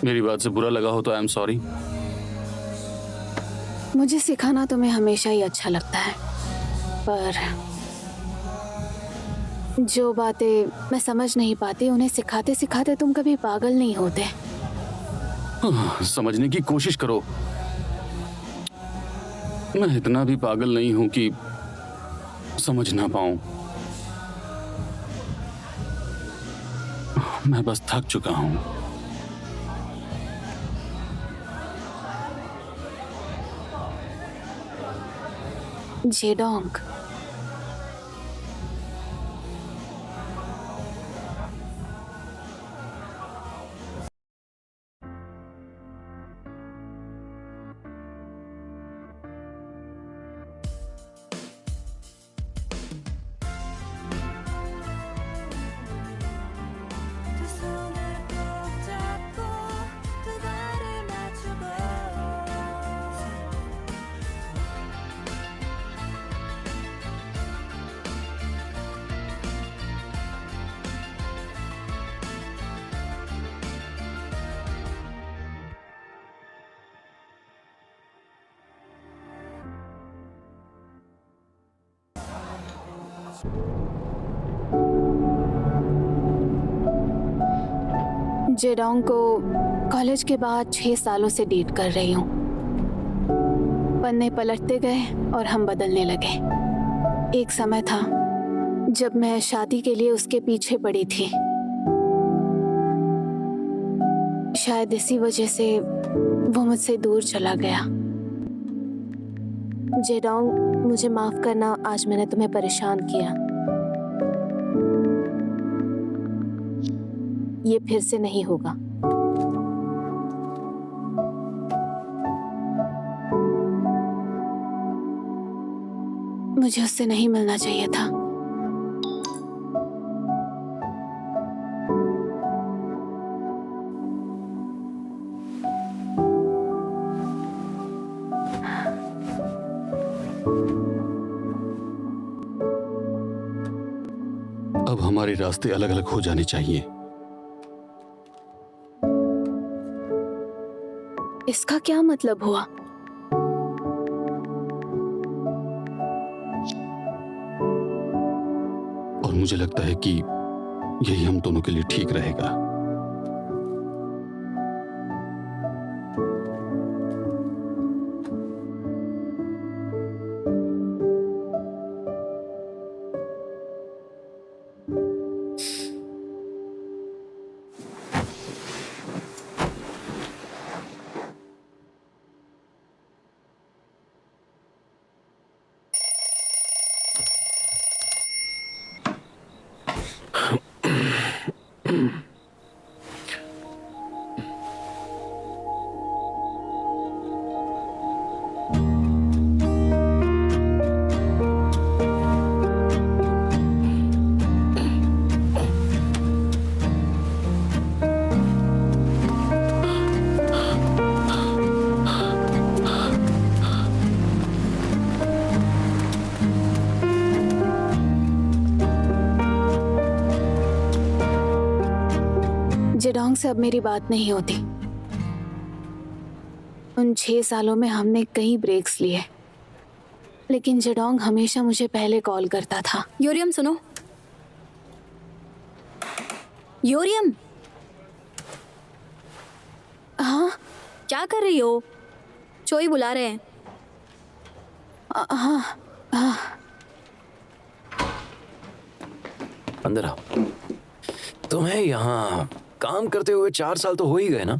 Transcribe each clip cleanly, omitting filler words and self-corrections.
मेरी बात से बुरा लगा हो तो आई एम सॉरी। मुझे सिखाना तुम्हें हमेशा ही अच्छा लगता है, पर जो बातें मैं समझ नहीं पाती उन्हें सिखाते सिखाते तुम कभी पागल नहीं होते। समझने की कोशिश करो। मैं इतना भी पागल नहीं हूं कि समझ ना पाऊं। मैं बस थक चुका हूं। जेडोंग, जेडोंग को कॉलेज के बाद 6 सालों से डेट कर रही हूँ। पन्ने पलटते गए और हम बदलने लगे। एक समय था जब मैं शादी के लिए उसके पीछे पड़ी थी। शायद इसी वजह से वो मुझसे दूर चला गया। जेडोंग, मुझे माफ करना, आज मैंने तुम्हें परेशान किया। ये फिर से नहीं होगा। मुझे उससे नहीं मिलना चाहिए था। अब हमारे रास्ते अलग अलग हो जाने चाहिए। इसका क्या मतलब हुआ? और मुझे लगता है कि यही हम दोनों के लिए ठीक रहेगा। जेडोंग से अब मेरी बात नहीं होती। उन 6 सालों में हमने कई ब्रेक्स लिए, लेकिन जेडोंग हमेशा मुझे पहले कॉल करता था। यूरियम सुनो। यूरियम, हाँ क्या कर रही हो? चोई बुला रहे हैं। हाँ हाँ। अंदर आओ। तुम्हें यहाँ काम करते हुए 4 साल तो हो ही गए ना?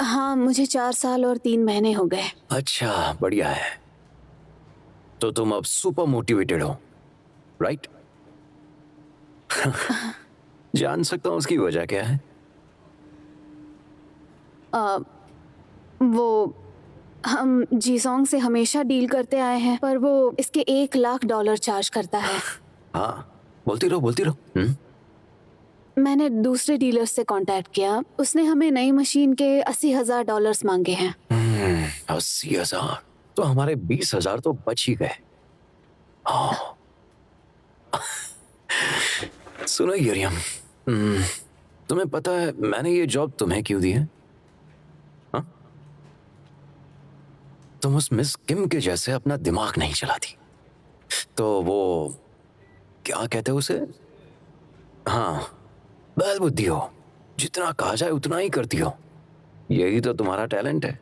हाँ, मुझे 4 साल और 3 महीने हो गए। अच्छा, बढ़िया है। तो तुम अब सुपर मोटिवेटेड हो, राइट? जान सकता हूँ उसकी वजह क्या है? वो हम जीसोंग से हमेशा डील करते आए हैं, पर वो इसके $1,00,000 चार्ज करता है। हाँ, बोलती रहो बोलती रहो। मैंने दूसरे डीलर से कांटेक्ट किया। उसने हमें नई मशीन के $80,000 मांगे हैं। 80,000 तो हमारे 20,000 तो बच ही गए। हाँ। सुनो यूरियम, तुम्हें पता है मैंने ये जॉब तुम्हें क्यों दी है? तुम उस मिस किम के जैसे अपना दिमाग नहीं चलाती, तो वो क्या कहते हैं उसे, हाँ, बैल बुद्धि हो, जितना कहा जाए उतना ही करती हो। यही तो तुम्हारा टैलेंट है।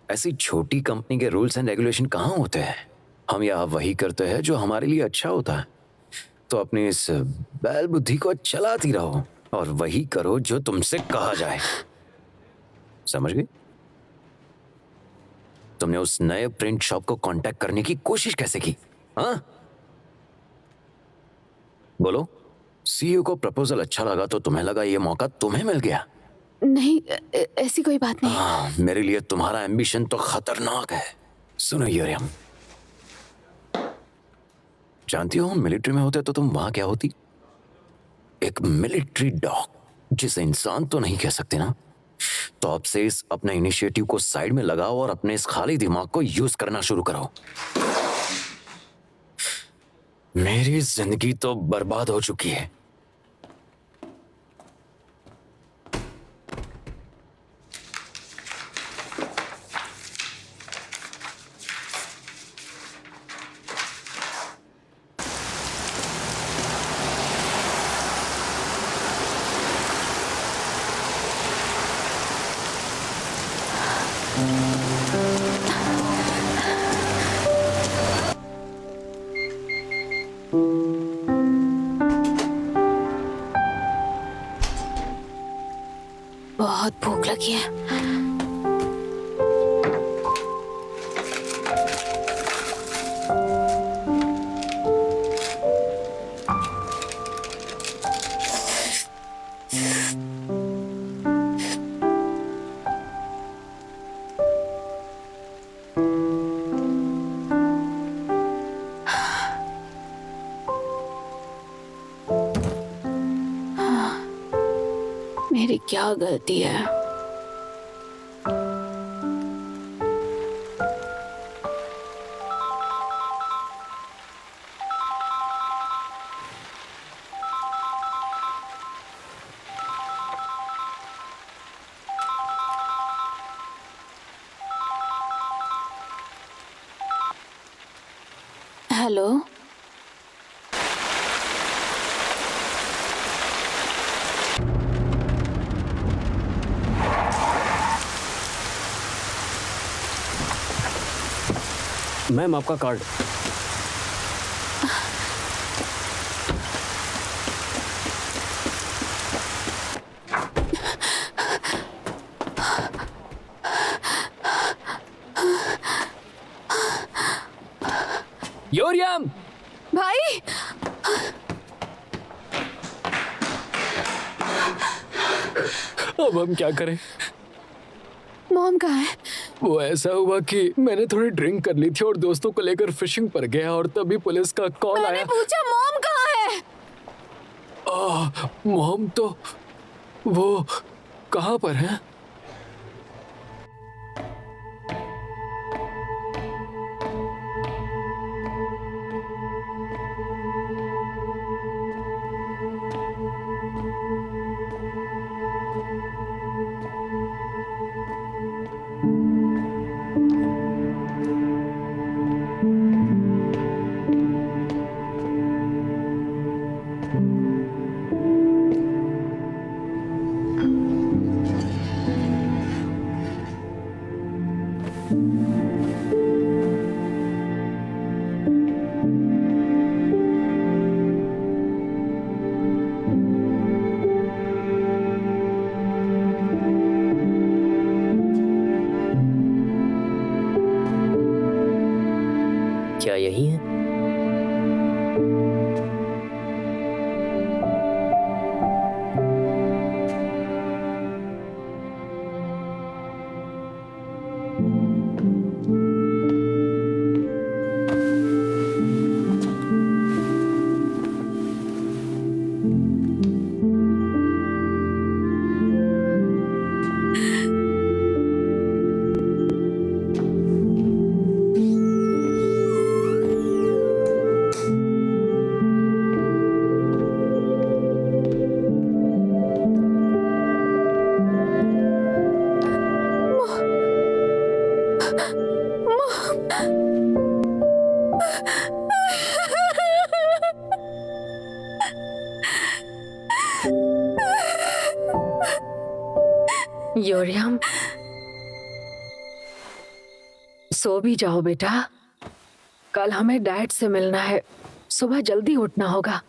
ऐसी छोटी कंपनी के रूल्स एंड रेगुलेशन कहाँ होते हैं? हम यहाँ वही करते हैं जो हमारे लिए अच्छा होता है। तो अपनी इस बैल बुद्धि को चलाती रहो और वही करो जो तुमसे कहा जाए। समझ गई? तुमने उस नए प्रिंट शॉप को कांटेक्ट करने की कोशिश कैसे की? हाँ, बोलो। सीईओ को प्रपोजल अच्छा लगा तो तुम्हें लगा ये मौका तुम्हें मिल गया। नहीं, ऐसी कोई बात नहीं। हाँ, मेरे लिए तुम्हारा एम्बिशन तो खतरनाक है। सुनो यूरियम, जानती हो मिलिट्री में होते तो तुम वहां क्या होती? एक मिलिट्री डॉग, जिसे इंसान तो नहीं कह सकते ना। तो अब से इस अपने इनिशिएटिव को साइड में लगाओ और अपने इस खाली दिमाग को यूज करना शुरू करो। मेरी जिंदगी तो बर्बाद हो चुकी है। बहुत भूख लगी है। मेरी क्या गलती है? हेलो, मैम आपका कार्ड। यूरियम, भाई। अब हम क्या करें? मॉम कहाँ है? वो ऐसा हुआ कि मैंने थोड़ी ड्रिंक कर ली थी और दोस्तों को लेकर फिशिंग पर गया और तभी पुलिस का कॉल मैंने आया। पूछा मॉम कहाँ है? मॉम तो वो कहाँ पर है? योरियम, सो भी जाओ बेटा। कल हमें डैड से मिलना है, सुबह जल्दी उठना होगा।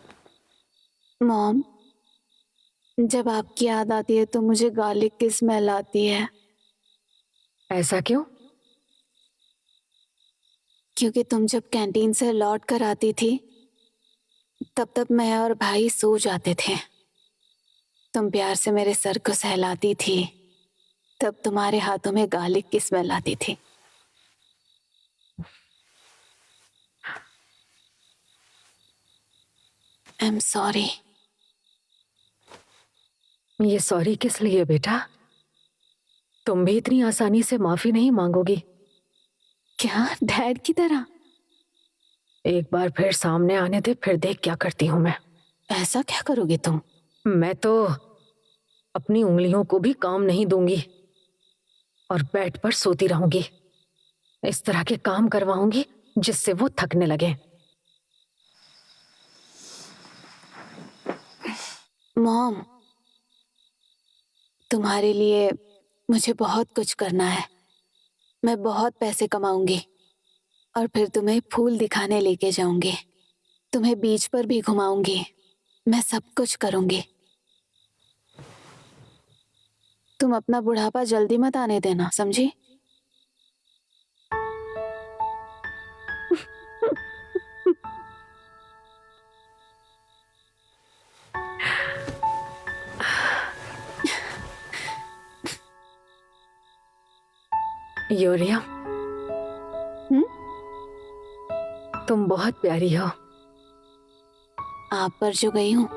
मॉम, जब आपकी याद आती है तो मुझे गार्लिक की स्मेल आती है। ऐसा क्यों? क्योंकि तुम जब कैंटीन से लौट कर आती थी तब मैं और भाई सो जाते थे। तुम प्यार से मेरे सर को सहलाती थी, तब तुम्हारे हाथों में गार्लिक की स्मेल आती थी। I am sorry. ये सॉरी किस लिए बेटा? तुम भी इतनी आसानी से माफी नहीं मांगोगी। क्या डैड की तरह? एक बार फिर सामने आने दे, फिर देख क्या करती हूँ मैं। ऐसा क्या करोगे तुम? मैं तो अपनी उंगलियों को भी काम नहीं दूंगी और बेड पर सोती रहूंगी। इस तरह के काम करवाऊंगी जिससे वो थकने लगे। मॉम, तुम्हारे लिए मुझे बहुत कुछ करना है। मैं बहुत पैसे कमाऊंगी और फिर तुम्हें फूल दिखाने लेके जाऊंगी, तुम्हें बीच पर भी घुमाऊंगी। मैं सब कुछ करूंगी। तुम अपना बुढ़ापा जल्दी मत आने देना, समझी? योरियम, तुम बहुत प्यारी हो। आप पर जो गई हूँ